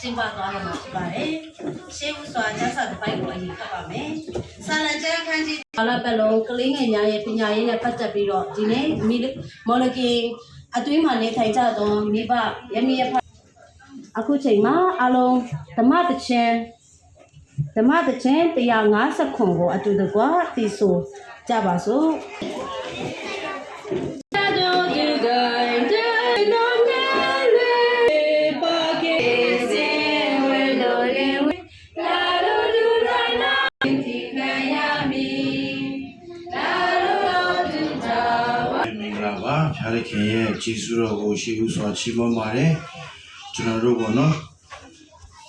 ကျင်းပသွားတော့မှာဖြစ်ပါတယ်။ရှေးဦးစွာကျဆတဲ့ဘိုက်ကိုအရင်ဖတ်ပါမယ်။စာလံကျမ်းခန်းကြီးဘာလာပတ်လုံးကလေးငယ်များရဲ့ပညာရေးနဲ့ပတ်သက်ပြီးတော့ဒီနေ့မော်လကီအတွင်းမှာနေထိုင်ကြသောမိဘရမီရဖအခုချိန်မှာအလုံးဓမ္မတခြင်း150ကိုအတူတကွသိဆိုကြပါစို့။ဖျားခင်ရဲ့ကျေးဇူးတော်ကိုရှိဦးစွာချီးမွမ်းပါတယ်ကျွန်တော်တို့ပေါ့နော်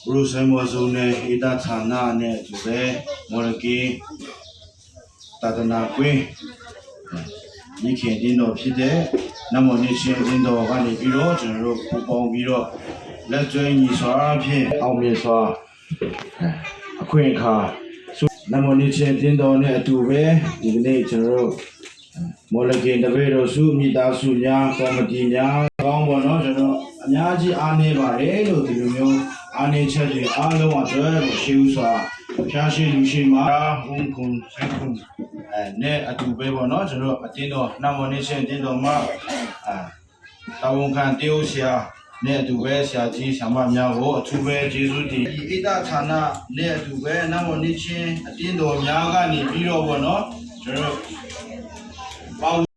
ဘုရားဆိုင်မောဆုံးနဲ့ဣဒဌာနနဲ့ဒီပဲမော်လကီသာသနာကွင်းညီခင်တင်းတော်ဖြစ်တဲ့နမောနေရှင်တင်းတော်ကနေပြီးတော့ကျွန်တော်တို့ပူပေါင်းပြီးတော့လက်ကျွဲညီစွာဖြင့်အောင်မြင်စွာအခွင့်အခါနမောနေရှင်တင်းတော်နဲ့အတူပဲဒီကနေ့ကျွန်တော်တို့မော်လကင်တပည့်တော်စုမိသားစုများကော်မတီများကောင်းပေါ့နော်ကျွန်တော်အများကြီးအားနေပါတယ်လို့ဒီလိုမျိုးအားနေချက်တွေအားလုံးအတွက်ရှိဦးစွာဖျားရှိလူရှိမှာဟုန်ခုန်ဆက်ခုန်နဲ့အတူပဲပေါ့နော်ကျွန်တော်အတင်းတော်နမောနေရှင်တင်းတော်မှာတာဝန်ခံတေးဦးဆရာနဲ့အတူပဲဆရာကြီးဆရာမများကိုအထူးပဲကျေးဇူးတင်ဣဒဌာနနဲ့အတူပဲနမောနေရှင်အတင်းတော်များကနေပြီးတော့ပေါ့နော်ကျွန်တော်